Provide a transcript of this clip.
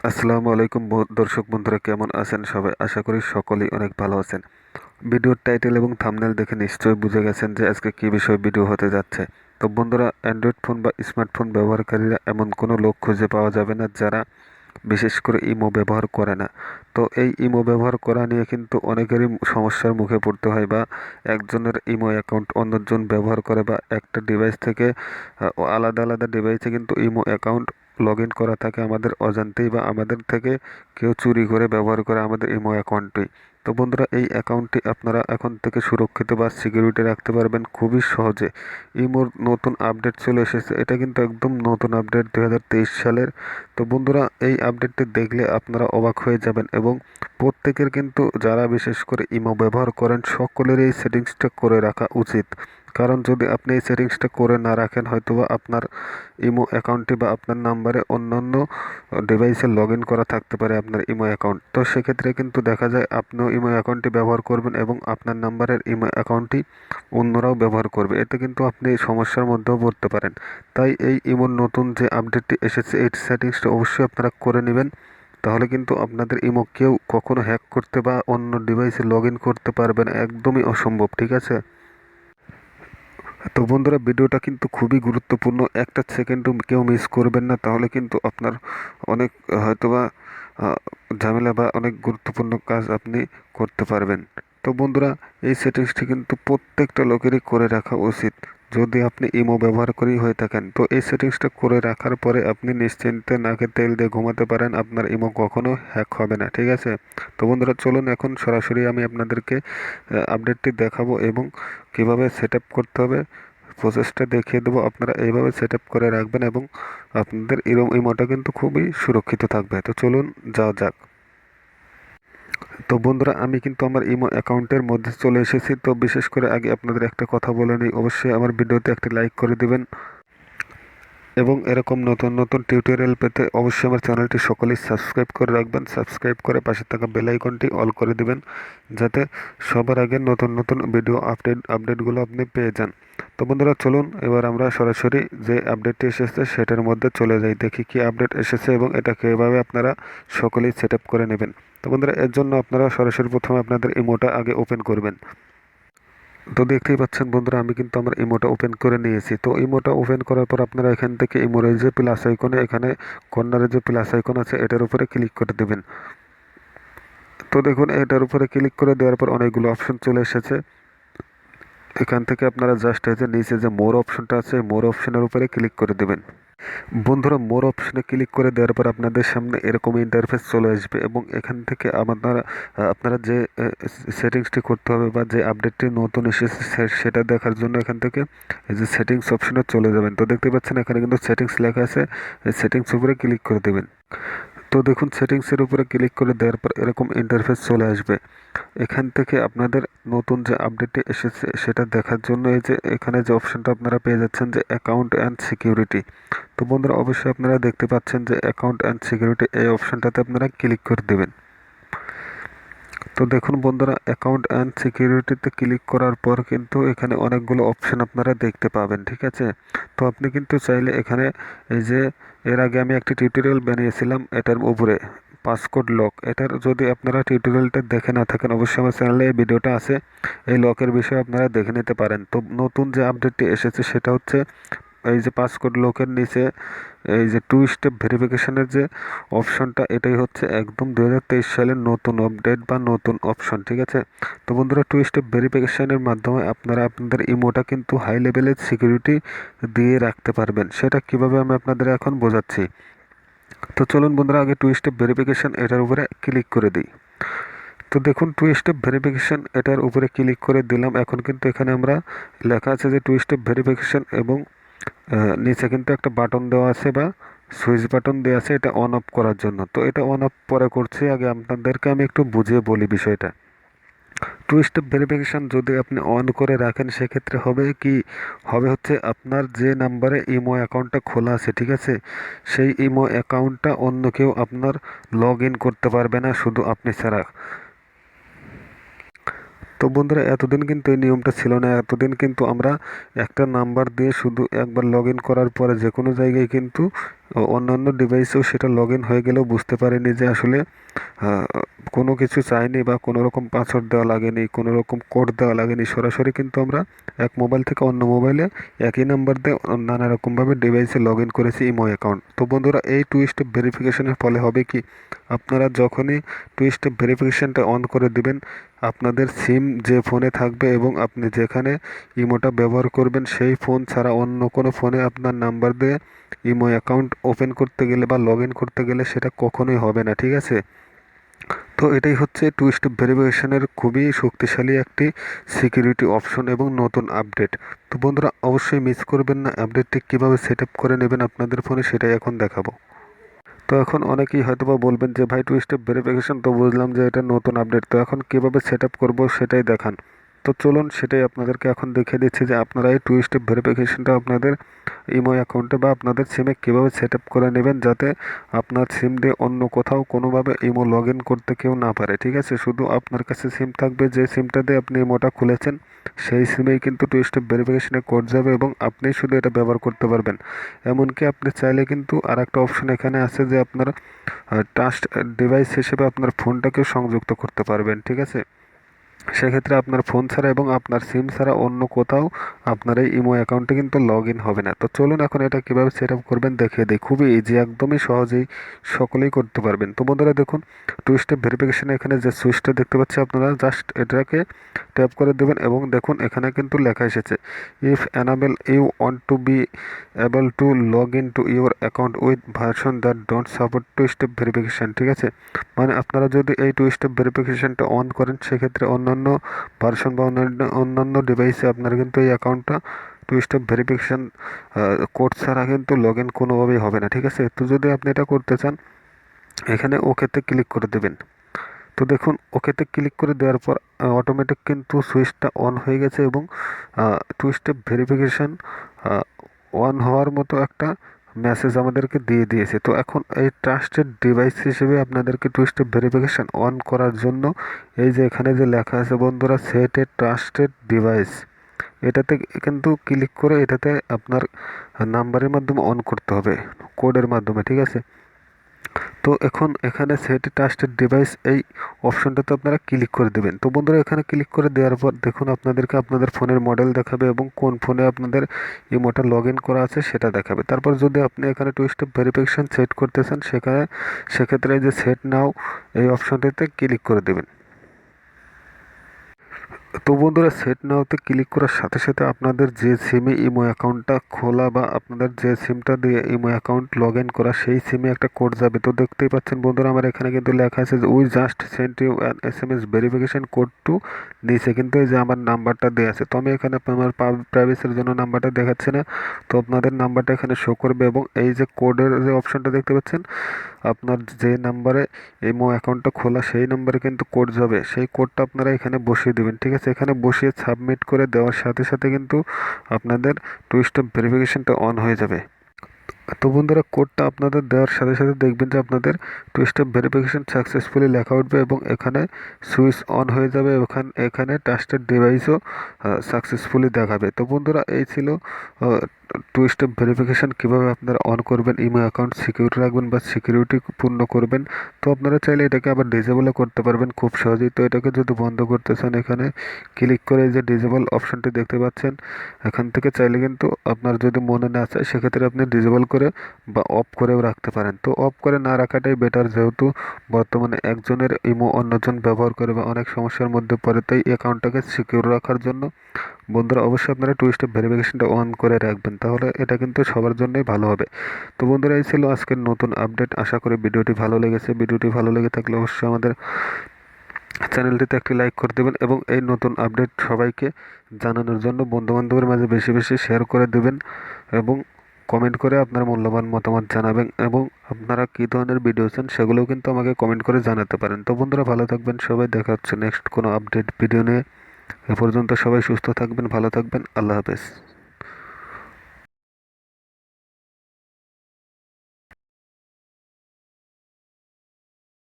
আসসালামু আলাইকুম দর্শক বন্ধুরা, কেমন আছেন সবাই? আশা করি সকলেই অনেক ভালো আছেন। ভিডিওর টাইটেল এবং থাম্বনেল দেখে নিশ্চয়ই বুঝে গেছেন যে আজকে কী বিষয়ে ভিডিও হতে যাচ্ছে। তো বন্ধুরা, অ্যান্ড্রয়েড ফোন বা স্মার্টফোন ব্যবহারকারীরা এমন কোনো লোক খুঁজে পাওয়া যাবে না যারা বিশেষ করে ইমো ব্যবহার করে না। তো এই ইমো ব্যবহার করা নিয়ে কিন্তু অনেকেরই সমস্যার মুখে পড়তে হয়, বা একজনের ইমো অ্যাকাউন্ট অন্যজন ব্যবহার করে, বা একটা ডিভাইস থেকে আলাদা আলাদা ডিভাইসে কিন্তু ইমো অ্যাকাউন্ট লগ ইন করা থাকে আমাদের অজান্তেই, বা আমাদের থেকে কেউ চুরি করে ব্যবহার করে আমাদের ইমো অ্যাকাউন্টটি। তো বন্ধুরা, এই অ্যাকাউন্টটি আপনারা এখন থেকে সুরক্ষিত বা সিকিউরিটি রাখতে পারবেন খুবই সহজে। ইমোর নতুন আপডেট চলে এসেছে, এটা কিন্তু একদম নতুন আপডেট 2023 সালের। তো বন্ধুরা, এই আপডেটটি দেখলে আপনারা অবাক হয়ে যাবেন, এবং প্রত্যেকের কিন্তু যারা বিশেষ করে ইমো ব্যবহার করেন সকলের এই সেটিংসটা করে রাখা উচিত। কারণ যদি আপনি এই সেটিংসটা করে না রাখেন, হয়তোবা আপনার ইমো অ্যাকাউন্টটি বা আপনার নাম্বারে অন্যান্য ডিভাইসে লগ ইন করা থাকতে পারে আপনার ইমো অ্যাকাউন্ট। তো সেক্ষেত্রে কিন্তু দেখা যায় আপনিও ইমো অ্যাকাউন্টটি ব্যবহার করবেন এবং আপনার নাম্বারের ইমো অ্যাকাউন্টটি অন্যরাও ব্যবহার করবে। এতে কিন্তু আপনি সমস্যার মধ্যেও পড়তে পারেন। তাই এই ইমোর নতুন যে আপডেটটি এসেছে, এই সেটিংসটা অবশ্যই আপনারা করে নেবেন। তাহলে কিন্তু আপনাদের ইমো কেউ কখনো হ্যাক করতে বা অন্য ডিভাইসে লগ ইন করতে পারবে না, একদমই অসম্ভব। ঠিক আছে? তো বন্ধুরা, ভিডিওটা কিন্তু খুবই গুরুত্বপূর্ণ, একটা সেকেন্ডও কেউ মিস করবেন না, তাহলে কিন্তু আপনার অনেক হয়তোবা ঝামেলা বা অনেক গুরুত্বপূর্ণ কাজ আপনি করতে পারবেন। তো বন্ধুরা, এই সেটিংসটি কিন্তু প্রত্যেকটা লোকেরই করে রাখা উচিত। যদি আপনি ইমো ব্যবহার করেই হয়ে থাকেন, তো এই সেটিংসটা করে রাখার পরে আপনি নিশ্চিন্তে নাকে তেল দিয়ে ঘুমাতে পারেন, আপনার ইমো কখনো হ্যাক হবে না। ঠিক আছে? তো বন্ধুরা, চলুন এখন সরাসরি আমি আপনাদেরকে আপডেটটি দেখাবো এবং কিভাবে সেট আপ করতে হবে প্রসেসটা দেখিয়ে দেবো। আপনারা এইভাবে সেট আপ করে রাখবেন এবং আপনাদের ইমোটা কিন্তু খুবই সুরক্ষিত থাকবে। তো চলুন যাওয়া যাক। তো বন্ধুরা, আমি কিন্তু আমার ইমো অ্যাকাউন্টের মধ্যে চলে এসেছি। তো বিশেষ করে আগে আপনাদের একটা কথা বলে নিই, অবশ্যই আমার ভিডিওতে একটি লাইক করে দিবেন, এবং এরকম নতুন নতুন টিউটোরিয়াল পেতে অবশ্যই আমার চ্যানেলটি সকলেই সাবস্ক্রাইব করে রাখবেন। সাবস্ক্রাইব করে পাশে থাকা বেল আইকনটি অল করে দিবেন, যাতে সবার আগে নতুন নতুন ভিডিও আপডেটগুলো আপনি পেয়ে যান। তো বন্ধুরা, চলুন এবার আমরা সরাসরি যে আপডেটটি এসেছে সেটার মধ্যে চলে যাই, দেখি কি আপডেট এসেছে এবং এটা কীভাবে আপনারা সকলেই সেট আপ করে নেবেন। তো বন্ধুরা, এর জন্য আপনারা সরাসরি প্রথমে আপনাদের ইমোটা আগে ওপেন করবেন। তো দেখতেই পাচ্ছেন বন্ধুরা, আমি কিন্তু আমার ইমোটা ওপেন করে নিয়েছি। তো ইমোটা ওপেন করার পর আপনারা এখান থেকে ইমোর এই যে প্লাস আইকনে, এখানে কর্নারে যে প্লাস আইকন আছে এটার উপরে ক্লিক করে দেবেন। তো দেখুন, এটার উপরে ক্লিক করে দেওয়ার পর অনেকগুলো অপশন চলে এসেছে। এখান থেকে আপনারা জাস্ট এই যে নিচে যে মোর অপশনটা আছে, মোর অপশনের উপরে ক্লিক করে দেবেন। বন্ধুরা, মোর অপশনে ক্লিক করে দেওয়ার পর আপনাদের সামনে এরকম ইন্টারফেস চলে আসবে, এবং এখান থেকে আপনারা যে সেটিংসটি করতে হবে বা যে আপডেটটি নতুন এসেছে সেটা দেখার জন্য এখান থেকে এই যে সেটিংস অপশনে চলে যাবেন। তো দেখতে পাচ্ছেন এখানে কিন্তু সেটিংস লেখা আছে, এই সেটিংস উপরে ক্লিক করে দেবেন। তো দেখুন, সেটিংসের উপরে ক্লিক করে দেওয়ার পর এরকম ইন্টারফেস চলে আসবে। এখান থেকে আপনাদের নতুন যে আপডেটটি এসেছে সেটা দেখার জন্য এই যে এখানে যে অপশনটা আপনারা পেয়ে যাচ্ছেন যে অ্যাকাউন্ট অ্যান্ড সিকিউরিটি। তো বন্ধুরা, অবশ্যই আপনারা দেখতে পাচ্ছেন যে অ্যাকাউন্ট অ্যান্ড সিকিউরিটি, এই অপশনটাতে আপনারা ক্লিক করে দেবেন। তো দেখুন বন্ধুরা, অ্যাকাউন্ট অ্যান্ড সিকিউরিটিতে ক্লিক করার পর কিন্তু এখানে অনেকগুলো অপশন আপনারা দেখতে পাবেন। ঠিক আছে? তো আপনি কিন্তু চাইলে এখানে এই যে এর আগে আমি একটি টিউটোরিয়াল বানিয়েছিলাম এটার উপরে পাসকোড লক, এটার যদি আপনারা টিউটোরিয়ালটা দেখে না থাকেন, অবশ্যই আমার চ্যানেলে এই ভিডিওটা আছে, এই লকের বিষয়ে আপনারা দেখে নিতে পারেন। তো নতুন যে আপডেটটি এসেছে সেটা হচ্ছে এই যে পাসকোড লকের নিচে এই যে টু স্টেপ ভেরিফিকেশনের যে অপশনটা, এটাই হচ্ছে একদম 2023 সালের নতুন আপডেট বা নতুন অপশন। ঠিক আছে? তো বন্ধুরা, টু স্টেপ ভেরিফিকেশনের মাধ্যমে আপনারা আপনাদের ইমোটা কিন্তু হাই লেভেলের সিকিউরিটি দিয়ে রাখতে পারবেন। সেটা কিভাবে আমি আপনাদের এখন বোঝাচ্ছি। তো চলুন বন্ধুরা, আগে টু স্টেপ ভেরিফিকেশন এটার উপরে ক্লিক করে দিই। তো দেখুন, টু স্টেপ ভেরিফিকেশন এটার উপরে ক্লিক করে দিলাম। এখন কিন্তু এখানে আমরা লেখা আছে যে টু স্টেপ ভেরিফিকেশন, এবং নিচে কিন্তু একটা বাটন দেওয়া আছে বা সুইচ বাটন দেওয়া আছে এটা অন অফ করার জন্য। তো এটা অন অফ পরে করছি, আগে আপনাদেরকে আমি একটু বুঝিয়ে বলি বিষয়টা। টু স্টেপ ভেরিফিকেশন যদি আপনি অন করে রাখেন, সেক্ষেত্রে হবে হচ্ছে আপনার যে নাম্বারে ইমো অ্যাকাউন্টটা খোলা আছে, ঠিক আছে, সেই ইমো অ্যাকাউন্টটা অন্য কেউ আপনার লগ ইন করতে পারবে না, শুধু আপনি ছাড়া। তো বন্ধুরা, এতদিন কিন্তু এই নিয়মটা ছিল না। এতদিন কিন্তু আমরা একটা নাম্বার দিয়ে শুধু একবার লগ ইন করার পরে যে কোনো জায়গায় কিন্তু অন্যান্য ডিভাইসেও সেটা লগ ইন হয়ে গেলেও বুঝতে পারেনি যে আসলে কোনো কিছু চাইনি বা কোনো রকম পাসওয়ার্ড দেওয়া লাগেনি, কোনো রকম কোড দেওয়া লাগেনি। সরাসরি কিন্তু আমরা এক মোবাইল থেকে অন্য মোবাইলে একই নাম্বার দিয়ে নানা রকমভাবে ডিভাইসে লগ ইন করেছি ইমো অ্যাকাউন্ট। তো বন্ধুরা, এই টু স্টেপ ভেরিফিকেশনের ফলে হবে কি, আপনারা যখনই টু স্টেপ ভেরিফিকেশনটা অন করে দিবেন, আপনাদের সিম যে ফোনে থাকবে এবং আপনি যেখানে ইমোটা ব্যবহার করবেন সেই ফোন ছাড়া অন্য কোনো ফোনে আপনার নাম্বার দিয়ে ইমো অ্যাকাউন্ট ওপেন করতে গেলে বা লগ ইন করতে গেলে সেটা কখনোই হবে না, ঠিক আছে? তো এটাই হচ্ছে টু স্টেপ ভেরিফিকেশনের খুবই শক্তিশালী একটি সিকিউরিটি অপশন এবং নতুন আপডেট। তো বন্ধুরা, অবশ্যই মিস করবেন না। আপডেটটি কীভাবে সেট আপ করে নেবেন আপনাদের ফোনে সেটাই এখন দেখাবো। তো এখন অনেকেই হয়তোবা বলবেন যে ভাই, টু স্টেপ ভেরিফিকেশন তো বুঝলাম যে এটা নতুন আপডেট, তো এখন কীভাবে সেট আপ করবো সেটাই দেখান। তো চলুন সেটাই আপনাদেরকে এখন দেখিয়ে দিচ্ছি যে আপনারা এই টু স্টেপ ভেরিফিকেশনটা আপনাদের ইমো অ্যাকাউন্টে বা আপনাদের সিমে কীভাবে সেট আপ করে নেবেন, যাতে আপনার সিম দিয়ে অন্য কোথাও কোনোভাবে ইমো লগ ইন করতে কেউ না পারে, ঠিক আছে? শুধু আপনার কাছে সিম থাকবে, যে সিমটা দিয়ে আপনি ইমোটা খুলেছেন সেই সিমেই কিন্তু টু স্টেপ ভেরিফিকেশনে কোড যাবে এবং আপনি শুধু এটা ব্যবহার করতে পারবেন। এমনকি আপনি চাইলে কিন্তু আর একটা অপশন এখানে আছে যে আপনার ট্রাস্ট ডিভাইস হিসেবে আপনার ফোনটাকেও সংযুক্ত করতে পারবেন, ঠিক আছে? সেক্ষেত্রে আপনার ফোন ছাড়া এবং আপনার সিম ছাড়া অন্য কোথাও আপনার এই ইমো অ্যাকাউন্টে কিন্তু লগ ইন হবে না। তো চলুন এখন এটা কীভাবে সেট আপ করবেন দেখিয়ে দিই। খুবই ইজি, একদমই সহজেই সকলেই করতে পারবেন। তো বন্ধুরা দেখুন, টু স্টেপ ভেরিফিকেশনে এখানে যে সুইচটা দেখতে পাচ্ছি আপনারা জাস্ট এটাকে ট্যাপ করে দেবেন এবং দেখুন এখানে কিন্তু লেখা এসেছে, if enable you want to be able to log in to your account with version that don't support two step verification, ঠিক আছে? মানে আপনারা যদি এই টু স্টেপ ভেরিফিকেশানটা অন করেন সেক্ষেত্রে অন্যান্য ভার্সন বা অন্যান্য ডিভাইসে আপনার কিন্তু এই অ্যাকাউন্টটা টু স্টেপ ভেরিফিকেশান কোড ছাড়া কিন্তু লগ ইন কোনোভাবেই হবে না, ঠিক আছে? তো যদি আপনি এটা করতে চান, এখানে ওকেতে ক্লিক করে দেবেন। তো দেখুন ওকেতে ক্লিক করে দেওয়ার পর অটোমেটিক কিন্তু সুইচটা অন হয়ে গেছে এবং টু স্টেপ ভেরিফিকেশান অন হওয়ার মতো একটা মেসেজ আমাদেরকে দিয়ে দিয়েছে। তো এখন এই ট্রাস্টেড ডিভাইস হিসেবে আপনাদেরকে টু স্টেপ ভেরিফিকেশান অন করার জন্য এই যে এখানে যে লেখা আছে বন্ধুরা, সেট এ ট্রাস্টেড ডিভাইস, এটাতে কিন্তু ক্লিক করে এটাতে আপনার নাম্বারের মাধ্যমে অন করতে হবে, কোডের মাধ্যমে, ঠিক আছে? তো এখন এখানে সেট ট্রাস্টেড ডিভাইস এই অপশনটাতে আপনারা ক্লিক করে দেবেন। তো বন্ধুরা, এখানে ক্লিক করে দেওয়ার পর দেখুন আপনাদেরকে আপনাদের ফোনের মডেল দেখাবে এবং কোন ফোনে আপনাদের ইমোটা লগ ইন করা আছে সেটা দেখাবে। তারপর যদি আপনি এখানে টু স্টেপ ভেরিফিকেশন সেট করতে চান সেক্ষেত্রে এই যে সেট নাও এই অপশনটিতে ক্লিক করে দেবেন। তো বন্ধুরা, সেট নাওতে ক্লিক করার সাথে সাথে আপনাদের যে সিমে ইমো অ্যাকাউন্টটা খোলা বা আপনাদের যে সিমটা দিয়ে ইমো অ্যাকাউন্ট লগ ইন করা সেই সিমে একটা কোড যাবে। তো দেখতেই পাচ্ছেন বন্ধুরা, আমার এখানে কিন্তু লেখা আছে যে we just sent you an SMS verification code to, নিচে কিন্তু এই যে আমার নাম্বারটা দেওয়া আছে। তো আমি এখানে আমার প্রাইভেসির জন্য নাম্বারটা দেখাচ্ছি না, তো আপনাদের নাম্বারটা এখানে শো করবে এবং এই যে কোডের যে অপশনটা দেখতে পাচ্ছেন, আপনার যে নাম্বারে ইমো অ্যাকাউন্টটা খোলা সেই নাম্বারে কিন্তু কোড যাবে, সেই কোডটা আপনারা এখানে বসিয়ে দেবেন, ঠিক আছে? এখানে বসিয়ে সাবমিট করে দেওয়ার সাথে সাথে কিন্তু আপনাদের টু স্টেপ ভেরিফিকেশনটা অন হয়ে যাবে। তো বন্ধুরা, কোডটা আপনাদের দেওয়ার সাথে সাথে দেখবেন যে আপনাদের টু স্টেপ ভেরিফিকেশন সাকসেসফুলি লেখা উঠবে এবং এখানে সুইচ অন হয়ে যাবে, এখানে ট্রাস্টেড ডিভাইসও সাকসেসফুলি দেখাবে। তো বন্ধুরা, এই ছিল টু স্টেপ ভেরিফিকেশান কীভাবে আপনারা অন করবেন, ইমো অ্যাকাউন্ট সিকিউর রাখবেন বা সিকিউরিটি পূর্ণ করবেন। তো আপনারা চাইলে এটাকে আবার ডিজেবলও করতে পারবেন খুব সহজেই। তো এটাকে যদি বন্ধ করতে চান, এখানে ক্লিক করে যে ডিজেবল অপশনটি দেখতে পাচ্ছেন, এখান থেকে চাইলে কিন্তু আপনার যদি মনে না চায় সেক্ষেত্রে আপনি ডিজেবল করে বা অফ করেও রাখতে পারেন। তো অফ করে না রাখাটাই বেটার, যেহেতু বর্তমানে একজনের ইমো অন্যজন ব্যবহার করে বা অনেক সমস্যার মধ্যে পড়ে, তাই অ্যাকাউন্টটাকে সিকিউর রাখার জন্য বন্ধুরা অবশ্যই আপনারা টু স্টেপ ভেরিফিকেশনটা অন করে রাখবেন, তাহলে এটা কিন্তু সবার জন্যই ভালো হবে। তো বন্ধুরা, এই ছিল আজকের নতুন আপডেট। আশা করি ভিডিওটি ভালো লেগেছে। ভিডিওটি ভালো লেগে থাকলে অবশ্যই আমাদের চ্যানেলটিতে একটি লাইক করে দেবেন এবং এই নতুন আপডেট সবাইকে জানানোর জন্য বন্ধুবান্ধবের মাঝে বেশি বেশি শেয়ার করে দেবেন এবং কমেন্ট করে আপনার মূল্যবান মতামত জানাবেন এবং আপনারা কী ধরনের ভিডিও চান সেগুলোও কিন্তু আমাকে কমেন্ট করে জানাতে পারেন। তো বন্ধুরা, ভালো থাকবেন সবাই, দেখা হচ্ছে নেক্সট কোনো আপডেট ভিডিও নিয়ে। এ পর্যন্ত সবাই সুস্থ থাকবেন, ভালো থাকবেন, আল্লাহ হাফেজ।